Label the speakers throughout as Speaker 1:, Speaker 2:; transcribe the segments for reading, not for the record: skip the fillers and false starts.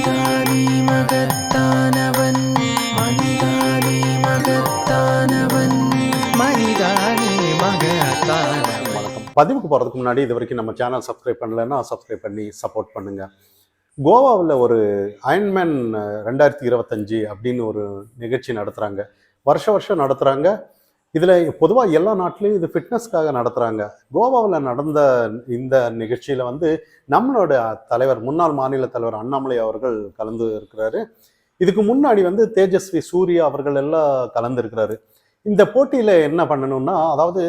Speaker 1: மனிதானே மகத்தானவன், மனிதானே மகத்தானவன், மனிதானே மகத்தானவன்.
Speaker 2: வணக்கம். பதிவுக்கு போகிறதுக்கு முன்னாடி இது வரைக்கும் நம்ம சேனல் சப்ஸ்கிரைப் பண்ணலைன்னா சப்ஸ்கிரைப் பண்ணி சப்போர்ட் பண்ணுங்க. கோவாவில் ஒரு அயன்மேன் 2025 அப்படின்னு ஒரு நிகழ்ச்சி நடத்துகிறாங்க. வருஷம் நடத்துகிறாங்க. இதில் பொதுவாக எல்லா நாட்டிலையும் இது ஃபிட்னஸ்க்காக நடத்துகிறாங்க. கோவாவில் நடந்த இந்த நிகழ்ச்சியில் வந்து நம்மளோட தலைவர், முன்னாள் மாநில தலைவர் அண்ணாமலை அவர்கள் கலந்து இருக்கிறாரு. இதுக்கு முன்னாடி வந்து தேஜஸ்வி சூர்யா அவர்கள் எல்லாம் கலந்து இருக்கிறாரு. இந்த போட்டியில் என்ன பண்ணணும்னா, அதாவது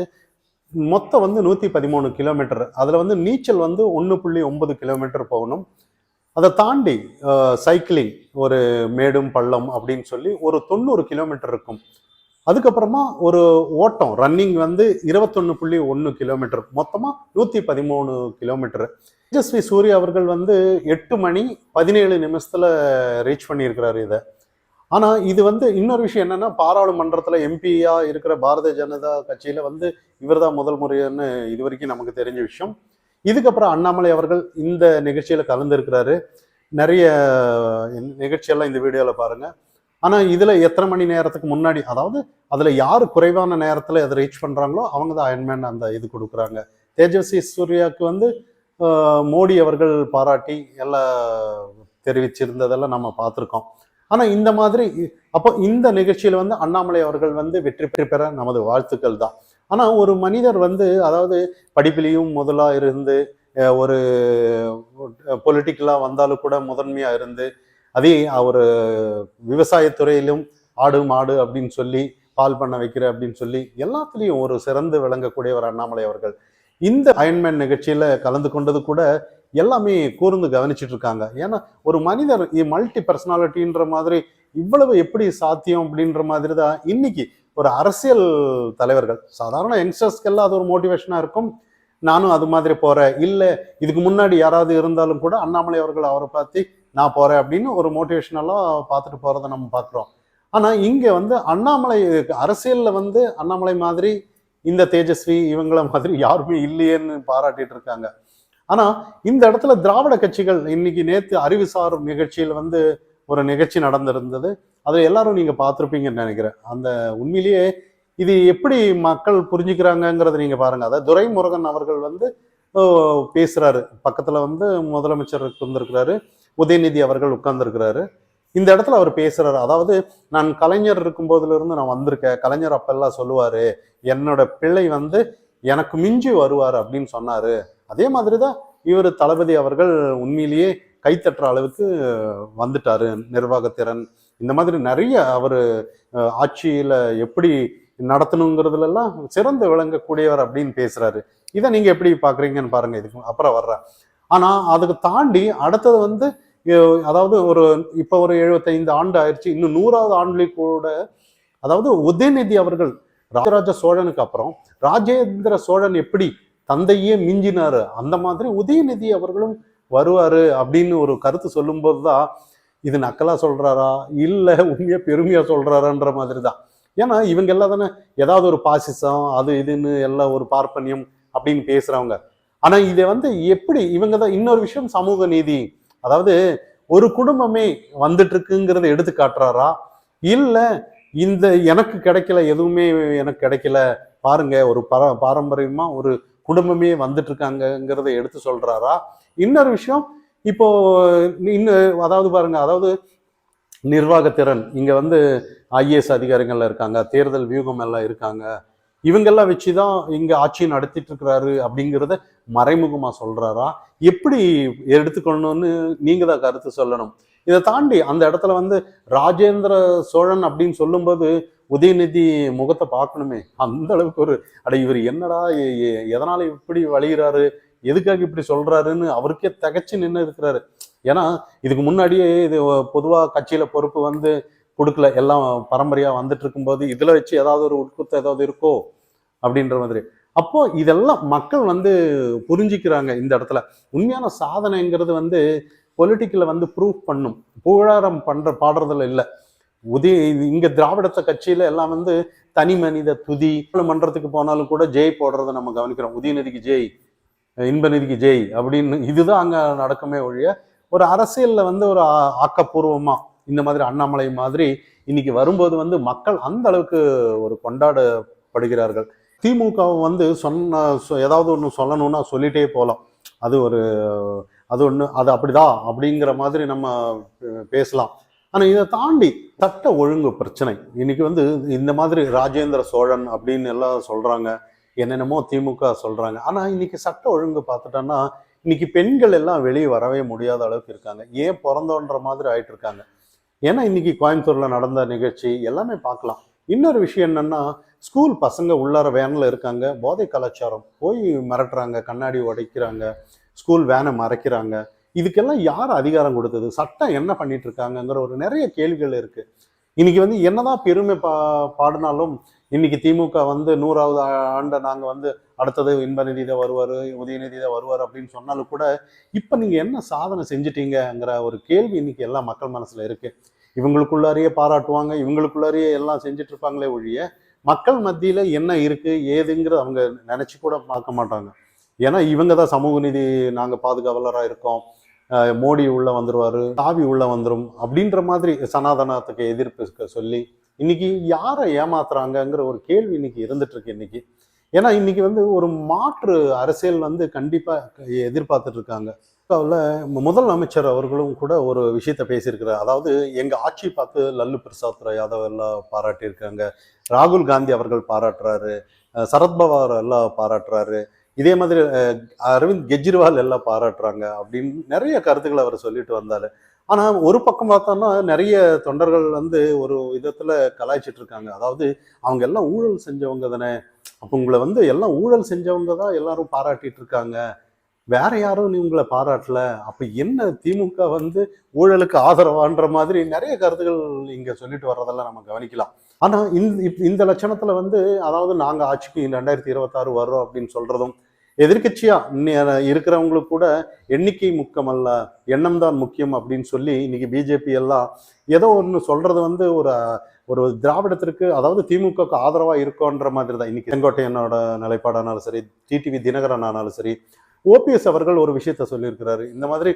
Speaker 2: மொத்தம் வந்து 113 கிலோமீட்டர், அதில் வந்து நீச்சல் வந்து 1.9 கிலோமீட்டர் போகணும். அதை தாண்டி சைக்கிளிங், ஒரு மேடும் பள்ளம் அப்படின்னு சொல்லி ஒரு 90 கிலோமீட்டர் இருக்கும். அதுக்கப்புறமா ஒரு ஓட்டம், ரன்னிங் வந்து 21.1 கிலோமீட்டர், மொத்தமாக 113 கிலோமீட்டர். தேஜஸ்வி சூர்யா அவர்கள் வந்து 8 மணி 17 நிமிஷத்தில் ரீச் பண்ணியிருக்கிறாரு இதை. ஆனால் இது வந்து இன்னொரு விஷயம் என்னன்னா, பாராளுமன்றத்தில் எம்பியா இருக்கிற பாரதிய ஜனதா கட்சியில் வந்து இவர் தான் முதல் முறைன்னு இது வரைக்கும் நமக்கு தெரிஞ்ச விஷயம். இதுக்கப்புறம் அண்ணாமலை அவர்கள் இந்த நிகழ்ச்சியில் கலந்துருக்கிறாரு. நிறைய நிகழ்ச்சியெல்லாம் இந்த வீடியோவில் பாருங்கள். ஆனால் இதில் எத்தனை மணி நேரத்துக்கு முன்னாடி, அதாவது அதில் யார் குறைவான நேரத்தில் அதை ரீச் பண்ணுறாங்களோ அவங்க தான் அயன்மேன் அந்த இது கொடுக்குறாங்க. தேஜஸ்வி சூர்யாவுக்கு வந்து மோடி அவர்கள் பாராட்டி எல்லாம் தெரிவிச்சிருந்ததெல்லாம் நம்ம பார்த்துருக்கோம். ஆனால் இந்த மாதிரி அப்போ இந்த நிகழ்ச்சியில் வந்து அண்ணாமலை அவர்கள் வந்து வெற்றி பெற நமது வாழ்த்துக்கள் தான். ஆனால் ஒரு மனிதர் வந்து, அதாவது படிப்பிலையும் முதலாக இருந்து, ஒரு பொலிட்டிக்கலாக வந்தாலும் கூட முதன்மையாக இருந்து, அதே ஒரு விவசாயத்துறையிலும் ஆடு மாடு அப்படின்னு சொல்லி, பால் பண்ண வைக்கிற அப்படின்னு சொல்லி எல்லாத்துலேயும் ஒரு சிறந்து விளங்கக்கூடியவர் அண்ணாமலை அவர்கள். இந்த அயன்மேன் நிகழ்ச்சியில் கலந்து கொண்டது கூட எல்லாமே கூர்ந்து கவனிச்சுட்டு இருக்காங்க. ஏன்னா ஒரு மனிதர் மல்டி பர்சனாலிட்டின்ற மாதிரி இவ்வளவு எப்படி சாத்தியம் அப்படின்ற மாதிரி தான் இன்னைக்கு ஒரு அரசியல் தலைவர்கள், சாதாரண யங்ஸ்டர்ஸ்க்கெல்லாம் அது ஒரு மோட்டிவேஷனாக இருக்கும். நானும் அது மாதிரி போகிறேன், இல்லை இதுக்கு முன்னாடி யாராவது இருந்தாலும் கூட அண்ணாமலை அவர்கள் அவரை பார்த்து நான் போகிறேன் அப்படின்னு ஒரு மோட்டிவேஷனெல்லாம் பார்த்துட்டு போகிறத நம்ம பார்க்குறோம். ஆனால் இங்கே வந்து அண்ணாமலை அரசியலில் வந்து அண்ணாமலை மாதிரி இந்த தேஜஸ்வி இவங்கள மாதிரி யாருமே இல்லையேன்னு பாராட்டிட்டு இருக்காங்க. ஆனால் இந்த இடத்துல திராவிட கட்சிகள் இன்னைக்கு நேற்று அறிவுசார் நிகழ்ச்சியில் வந்து ஒரு நிகழ்ச்சி நடந்திருந்தது. அதை எல்லாரும் நீங்கள் பார்த்துருப்பீங்கன்னு நினைக்கிறேன். அந்த உண்மையிலேயே இது எப்படி மக்கள் புரிஞ்சுக்கிறாங்கங்கிறத நீங்கள் பாருங்கள். அதாவது துரைமுருகன் அவர்கள் வந்து பேசுகிறாரு, பக்கத்தில் வந்து முதலமைச்சர் வந்திருக்கிறாரு, உதயநிதி அவர்கள் உட்கார்ந்துருக்கிறாரு. இந்த இடத்துல அவர் பேசுகிறாரு, அதாவது நான் கலைஞர் இருக்கும்போதுலேருந்து நான் வந்திருக்கேன், கலைஞர் அப்பெல்லாம் சொல்லுவார் என்னோட பிள்ளை வந்து எனக்கு மிஞ்சி வருவார் அப்படின்னு சொன்னார். அதே மாதிரி தான் இவர் தளபதி அவர்கள் உண்மையிலேயே கைத்தட்டுற அளவுக்கு வந்துட்டாரு. நிர்வாகத்திறன் இந்த மாதிரி நிறைய அவர் ஆட்சியில் எப்படி நடத்தணுங்கிறதுலாம் சிறந்து விளங்கக்கூடியவர் அப்படின்னு பேசுறாரு. இதை நீங்க எப்படி பாக்குறீங்கன்னு பாருங்க. இதுக்கு அப்புறம் வர்றேன். ஆனா அதுக்கு தாண்டி அடுத்தது வந்து, அதாவது ஒரு இப்போ ஒரு 75 ஆண்டு ஆயிடுச்சு, இன்னும் 100வது ஆண்டுலேயும் கூட, அதாவது உதயநிதி அவர்கள் ராஜராஜ சோழனுக்கு அப்புறம் ராஜேந்திர சோழன் எப்படி தந்தையே மிஞ்சினாரு, அந்த மாதிரி உதயநிதி அவர்களும் வருவாரு அப்படின்னு ஒரு கருத்து சொல்லும்போது தான் இது நக்கலா சொல்றாரா இல்லை உண்மையா பெருமையா சொல்றாரான்ற மாதிரி தான். ஏன்னா இவங்க எல்லாம் தானே ஏதாவது ஒரு பாசிசம் அது இதுன்னு எல்லாம் ஒரு பார்ப்பனியம் அப்படின்னு பேசுறவங்க. ஆனா இதை வந்து எப்படி இவங்க தான் இன்னொரு விஷயம், சமூக நீதி, அதாவது ஒரு குடும்பமே வந்துட்டு இருக்குங்கிறத எடுத்து காட்டுறாரா, இல்ல இந்த எனக்கு கிடைக்கல, எதுவுமே எனக்கு கிடைக்கல பாருங்க, ஒரு பாரம்பரியமா ஒரு குடும்பமே வந்துட்டு இருக்காங்கிறத எடுத்து சொல்றாரா. இன்னொரு விஷயம், இப்போ இன்னும் அதாவது பாருங்க, அதாவது நிர்வாகத்திறன், இங்க வந்து ஐஏஎஸ் அதிகாரிகள் இருக்காங்க, தேர்தல் வியூகம் எல்லாம் இருக்காங்க, இவங்கெல்லாம் வச்சுதான் இங்க ஆட்சி நடத்திட்டு இருக்கிறாரு அப்படிங்கிறத மறைமுகமா சொல்றாரா, எப்படி எடுத்துக்கொள்ளணும்னு நீங்க தான் கருத்து சொல்லணும். இதை தாண்டி அந்த இடத்துல வந்து ராஜேந்திர சோழன் அப்படின்னு சொல்லும்போது உதயநிதி முகத்தை பார்க்கணுமே. அந்த அளவுக்கு ஒரு இவர் என்னடா எதனால இப்படி வழிகிறாரு, எதுக்காக இப்படி சொல்றாருன்னு அவருக்கே திகச்சு நின்று இருக்கிறாரு. ஏன்னா இதுக்கு முன்னாடியே இது பொதுவாக கட்சியில பொறுப்பு வந்து கொடுக்கல, எல்லாம் பரம்பரையா வந்துட்டு இருக்கும்போது இதுல வச்சு ஏதாவது ஒரு உட்குத்து ஏதாவது இருக்கோ அப்படின்ற மாதிரி. அப்போ இதெல்லாம் மக்கள் வந்து புரிஞ்சுக்கிறாங்க. இந்த இடத்துல உண்மையான சாதனைங்கிறது வந்து பொலிட்டிக்கல வந்து ப்ரூவ் பண்ணும், புகழாரம் பாடுறதுல இல்லை. இங்க திராவிடத்த கட்சியில எல்லாம் வந்து தனி மனித துதி மன்றத்துக்கு போனாலும் கூட ஜெய் போடுறதை நம்ம கவனிக்கிறோம். உதயநிதிக்கு ஜெய், இன்பநிதிக்கு ஜெய் அப்படின்னு இதுதான் அங்க நடக்குமே ஒழிய ஒரு அரசியல்ல வந்து ஒரு ஆக்கப்பூர்வமா இந்த மாதிரி அண்ணாமலை மாதிரி இன்னைக்கு வரும்போது வந்து மக்கள் அந்த அளவுக்கு ஒரு கொண்டாடப்படுகிறார்கள். திமுக வந்து ஏதாவது ஒன்று சொல்லணும்னா சொல்லிட்டே போகலாம். அது ஒரு அது ஒண்ணு அது அப்படிதான் அப்படிங்கிற மாதிரி நம்ம பேசலாம். ஆனா இதை தாண்டி சட்ட ஒழுங்கு பிரச்சனை இன்னைக்கு வந்து இந்த மாதிரி ராஜேந்திர சோழன் அப்படின்னு எல்லாம் சொல்றாங்க, என்னென்னமோ திமுக சொல்றாங்க. ஆனா இன்னைக்கு சட்ட ஒழுங்கு பார்த்துட்டோம்னா இன்னைக்கு பெண்கள் எல்லாம் வெளியே வரவே முடியாத அளவுக்கு இருக்காங்க. ஏன் பிறந்தோன்ற மாதிரி ஆயிட்டு இருக்காங்க. ஏன்னா இன்னைக்கு கோயம்புத்தூர்ல நடந்த நிகழ்ச்சி எல்லாமே பார்க்கலாம். இன்னொரு விஷயம் என்னன்னா, ஸ்கூல் பசங்க உள்ளார வேன்ல இருக்காங்க, போதை கலாச்சாரம் போய் மிரட்டுறாங்க, கண்ணாடி உடைக்கிறாங்க, ஸ்கூல் வேனை மறைக்கிறாங்க. இதுக்கெல்லாம் யார் அதிகாரம் கொடுத்தது? சட்டம் என்ன பண்ணிட்டு இருக்காங்கங்கிற ஒரு நிறைய கேள்விகள் இருக்கு. இன்னைக்கு வந்து என்னதான் பெருமை பாடினாலும் இன்னைக்கு திமுக வந்து 100வது ஆண்டை நாங்க வந்து அடுத்தது இன்ப நிதி தான் வருவாரு, உதயநிதி தான் வருவார் அப்படின்னு சொன்னாலும் கூட இப்ப நீங்க என்ன சாதனை செஞ்சிட்டீங்கிற ஒரு கேள்வி இன்னைக்கு எல்லா மக்கள் மனசுல இருக்கு. இவங்களுக்குள்ளாரையே பாராட்டுவாங்க, இவங்களுக்குள்ளாரையே எல்லாம் செஞ்சுட்டு இருப்பாங்களே ஒழிய மக்கள் மத்தியில என்ன இருக்கு ஏதுங்கிறது அவங்க நினைச்சு கூட பார்க்க மாட்டாங்க. ஏன்னா இவங்க தான் சமூக நீதி நாங்க பாதுகாவலரா இருக்கோம், மோடி உள்ள வந்துருவாரு, தாவி உள்ள வந்துரும் அப்படின்ற மாதிரி சனாதனத்துக்கு எதிர்ப்பு சொல்லி இன்னைக்கு யாரை ஏமாத்துறாங்கிற ஒரு கேள்வி இன்னைக்கு இருந்துட்டு இருக்கு இன்னைக்கு. ஏன்னா இன்னைக்கு வந்து ஒரு மாற்று அரசியல் வந்து கண்டிப்பா எதிர்பார்த்துட்டு இருக்காங்க. முதல் அமைச்சர் அவர்களும் கூட ஒரு விஷயத்த பேசியிருக்கிறார். அதாவது எங்க ஆட்சி பார்த்து லல்லு பிரசாத் யாதவ் எல்லாம் பாராட்டியிருக்காங்க, ராகுல் காந்தி அவர்கள் பாராட்டுறாரு, சரத்பவார் எல்லாம் பாராட்டுறாரு, இதே மாதிரி அரவிந்த் கெஜ்ரிவால் எல்லாம் பாராட்டுறாங்க அப்படின்னு நிறைய கருத்துக்களை அவர் சொல்லிட்டு வந்தாரு. ஆனா ஒரு பக்கம் பார்த்தோம்னா நிறைய தொண்டர்கள் வந்து ஒரு விதத்துல கலாய்ச்சிட்டு இருக்காங்க. அதாவது அவங்க எல்லாம் ஊழல் செஞ்சவங்க தானே, அப்ப உங்களை வந்து எல்லாம் ஊழல் செஞ்சவங்க தான் எல்லாரும் பாராட்டிட்டு இருக்காங்க, வேற யாரும் நீ உங்களை பாராட்டல, அப்ப என்ன திமுக வந்து ஊழலுக்கு ஆதரவான்ற மாதிரி நிறைய கருத்துக்கள் இங்க சொல்லிட்டு வர்றதெல்லாம் நம்ம கவனிக்கலாம். ஆனா இந்த லட்சணத்துல வந்து அதாவது நாங்க ஆட்சிக்கு 2026 வர்றோம் அப்படின்னு சொல்றதும், எதிர்கட்சியா இருக்கிறவங்களுக்கு கூட எண்ணிக்கை முக்கியம் அல்ல, எண்ணம் தான் முக்கியம் அப்படின்னு சொல்லி இன்னைக்கு பிஜேபி எல்லாம் ஏதோ ஒன்று சொல்றது வந்து ஒரு ஒரு திராவிடத்திற்கு அதாவது திமுகவுக்கு ஆதரவா இருக்கோன்ற மாதிரி தான் இன்னைக்கு செங்கோட்டையனோட நிலைப்பாடானாலும் சரி, டிடிவி தினகரன் ஆனாலும் சரி, ஓபிஎஸ் அவர்கள் ஒரு விஷயத்த சொல்லியிருக்கிறாரு. இந்த மாதிரி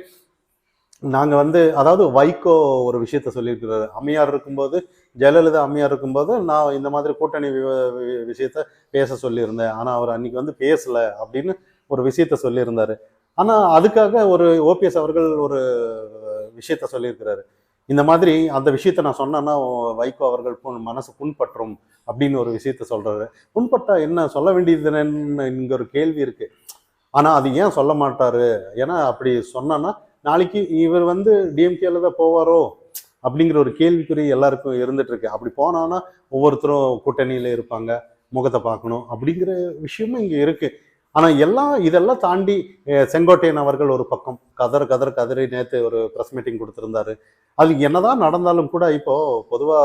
Speaker 2: நாங்க வந்து அதாவது வைகோ ஒரு விஷயத்த சொல்லியிருக்கிறாரு, அம்மையார் இருக்கும்போது ஜெயலலிதா அம்மையார் இருக்கும்போது நான் இந்த மாதிரி கூட்டணி விஷயத்த பேச சொல்லியிருந்தேன், ஆனா அவர் அன்னைக்கு வந்து பேசல அப்படின்னு ஒரு விஷயத்த சொல்லியிருந்தாரு. ஆனா அதுக்காக ஒரு ஓபிஎஸ் அவர்கள் ஒரு விஷயத்த சொல்லியிருக்கிறாரு, இந்த மாதிரி அந்த விஷயத்த நான் சொன்னேன்னா வைகோ அவர்கள் மனசு புண்பற்றும் அப்படின்னு ஒரு விஷயத்த சொல்றாரு. புண்பட்டா என்ன சொல்ல வேண்டியதுன்னு இங்க ஒரு கேள்வி இருக்கு. ஆனா அது ஏன் சொல்ல மாட்டாரு? ஏன்னா அப்படி சொன்னா நாளைக்கு இவர் வந்து டிஎம்கேல தான் போவாரோ அப்படிங்கிற ஒரு கேள்விக்குறி எல்லாருக்கும் இருந்துட்டு இருக்கு. அப்படி போனான்னா ஒவ்வொருத்தரும் கூட்டணியில இருப்பாங்க, முகத்தை பார்க்கணும் அப்படிங்கிற விஷயமும் இங்க இருக்கு. ஆனா இதெல்லாம் தாண்டி செங்கோட்டையன் அவர்கள் ஒரு பக்கம் கதறி நேத்து ஒரு பிரஸ் மீட்டிங் கொடுத்திருந்தாரு. அது என்னதான் நடந்தாலும் கூட இப்போ பொதுவா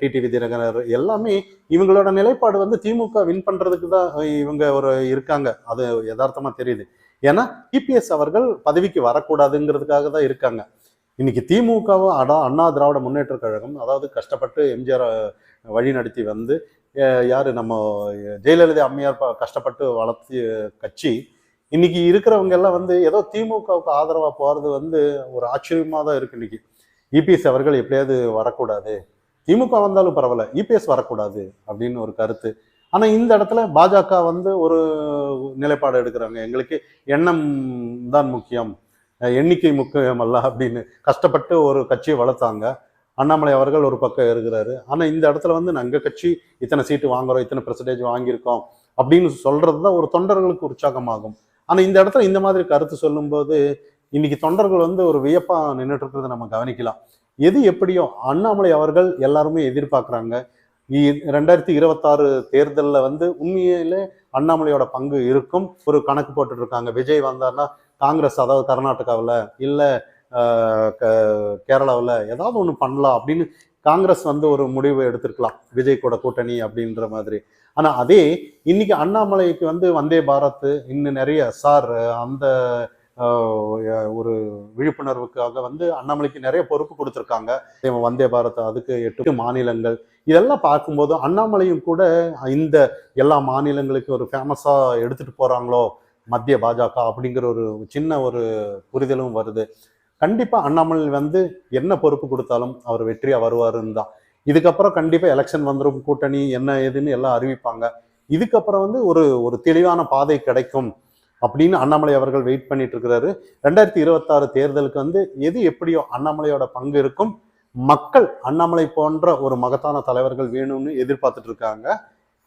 Speaker 2: டிடிவி தினகரன் எல்லாமே இவங்களோட நிலைப்பாடு வந்து திமுக வின் பண்றதுக்கு தான் இவங்க ஒரு இருக்காங்க, அது யதார்த்தமா தெரியுது. ஏன்னா இபிஎஸ் அவர்கள் பதவிக்கு வரக்கூடாதுங்கிறதுக்காக தான் இருக்காங்க. இன்னைக்கு திமுகவும் அண்ணா திராவிட முன்னேற்ற கழகம் அதாவது கஷ்டப்பட்டு எம்ஜிஆர் வழி நடத்தி வந்து யாரு நம்ம ஜெயலலிதா அம்மையார் கஷ்டப்பட்டு வளர்த்திய கட்சி, இன்னைக்கு இருக்கிறவங்க எல்லாம் வந்து ஏதோ திமுகவுக்கு ஆதரவா போறது வந்து ஒரு ஆச்சரியமா தான் இருக்கு. இன்னைக்கு இபிஎஸ் அவர்கள் எப்படியாவது வரக்கூடாது, திமுக வந்தாலும் பரவாயில்ல இபிஎஸ் வரக்கூடாது அப்படின்னு ஒரு கருத்து. ஆனா இந்த இடத்துல பாஜக வந்து ஒரு நிலைப்பாடு எடுக்கிறாங்க, எங்களுக்கு எண்ணம் தான் முக்கியம், எண்ணிக்கை முக்கியம் அல்ல அப்படின்னு கஷ்டப்பட்டு ஒரு கட்சியை வளர்த்தாங்க. அண்ணாமலை அவர்கள் ஒரு பக்கம் இருக்கிறாரு. ஆனா இந்த இடத்துல வந்து நாங்க கட்சி இத்தனை சீட்டு வாங்குறோம், இத்தனை பெர்சன்டேஜ் வாங்கியிருக்கோம் அப்படின்னு சொல்றதுதான் ஒரு தொண்டர்களுக்கு உற்சாகமாகும். ஆனா இந்த இடத்துல இந்த மாதிரி கருத்து சொல்லும்போது இன்னைக்கு தொண்டர்கள் வந்து ஒரு வியப்பா நின்றுட்டு இருக்கிறத நம்ம கவனிக்கலாம். எது எப்படியோ அண்ணாமலை அவர்கள் எல்லாருமே எதிர்பார்க்குறாங்க 2026 தேர்தலில் வந்து உண்மையிலே அண்ணாமலையோட பங்கு இருக்கும். ஒரு கணக்கு போட்டுட்டு இருக்காங்க, விஜய் வந்தார்னா காங்கிரஸ் அதாவது கர்நாடகாவில் இல்லை கேரளாவில் ஏதாவது ஒன்று பண்ணலாம் அப்படின்னு காங்கிரஸ் வந்து ஒரு முடிவு எடுத்திருக்கலாம், விஜய் கூட கூட்டணி அப்படின்ற மாதிரி. ஆனால் அதே இன்னைக்கு அண்ணாமலைக்கு வந்து வந்தே பாரத் இன்னும் நிறைய சார் அந்த ஒரு விழிப்புணர்வுக்காக வந்து அண்ணாமலைக்கு நிறைய பொறுப்பு கொடுத்துருக்காங்க. வந்தே பாரத் அதுக்கு 8 மாநிலங்கள் இதெல்லாம் பார்க்கும்போது அண்ணாமலையும் கூட இந்த எல்லா மாநிலங்களுக்கும் ஒரு ஃபேமஸா எடுத்துட்டு போறாங்களோ மத்திய பாஜக அப்படிங்கிற ஒரு சின்ன ஒரு புரிதலும் வருது. கண்டிப்பா அண்ணாமலை வந்து என்ன பொறுப்பு கொடுத்தாலும் அவர் வெற்றியா வருவாருன்னு தான். இதுக்கப்புறம் கண்டிப்பா எலெக்ஷன் வந்துடும், கூட்டணி என்ன ஏதுன்னு எல்லாம் அறிவிப்பாங்க. இதுக்கப்புறம் வந்து ஒரு ஒரு தெளிவான பாதை கிடைக்கும் அப்படின்னு அண்ணாமலை அவர்கள் வெயிட் பண்ணிட்டு இருக்கிறாரு. 2026 தேர்தலுக்கு வந்து எது எப்படியோ அண்ணாமலையோட பங்கு இருக்கும். மக்கள் அண்ணாமலை போன்ற ஒரு மகத்தான தலைவர்கள் வேணும்னு எதிர்பார்த்துட்டு இருக்காங்க.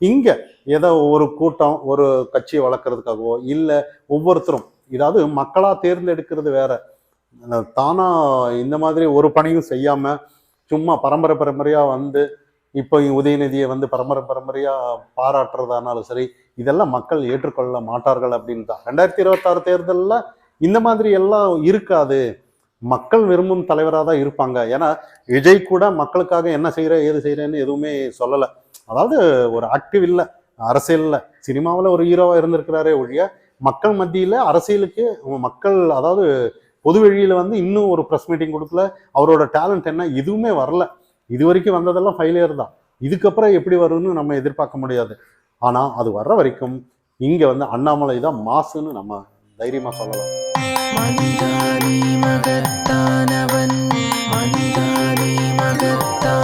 Speaker 2: இங்க ஏதோ ஒரு கூட்டம் ஒரு கட்சியை வளர்க்கறதுக்காகவோ இல்ல ஒவ்வொருத்தரும், இதாவது மக்களா தேர்ந்தெடுக்கிறது வேற, தானா இந்த மாதிரி ஒரு பணியும் செய்யாம சும்மா பரம்பரை பரம்பரையா வந்து இப்போ உதயநிதியை வந்து பரம்பரை பரம்பரையா பாராட்டுறதானாலும் சரி, இதெல்லாம் மக்கள் ஏற்றுக்கொள்ள மாட்டார்கள் அப்படின்னு தான். 2026 தேர்தலில் இந்த மாதிரி எல்லாம் இருக்காது. மக்கள் விரும்பும் தலைவராக தான் இருப்பாங்க. ஏன்னா விஜய் கூட மக்களுக்காக என்ன செய்யற ஏது செய்யறேன்னு எதுவுமே சொல்லலை. அதாவது ஒரு ஆக்டிவ் இல்லை அரசியல்ல, சினிமாவில் ஒரு ஹீரோவா இருந்திருக்கிறாரே ஒழிய மக்கள் மத்தியில அரசியலுக்கு மக்கள், அதாவது பொது வெளியில வந்து இன்னும் ஒரு ப்ரெஸ் மீட்டிங் கொடுக்கல. அவரோட டேலண்ட் என்ன எதுவுமே வரல. இது வரைக்கும் வந்ததெல்லாம் ஃபெயிலியர் தான். இதுக்கப்புறம் எப்படி வரும்னு நம்ம எதிர்பார்க்க முடியாது. ஆனா அது வர்ற வரைக்கும் இங்க வந்து அண்ணாமலை தான் மாசுன்னு நம்ம தைரியமா சொல்லலாம்.
Speaker 1: மனிதானி மகத்தானவன், மனிதானி மகத்தானவன்.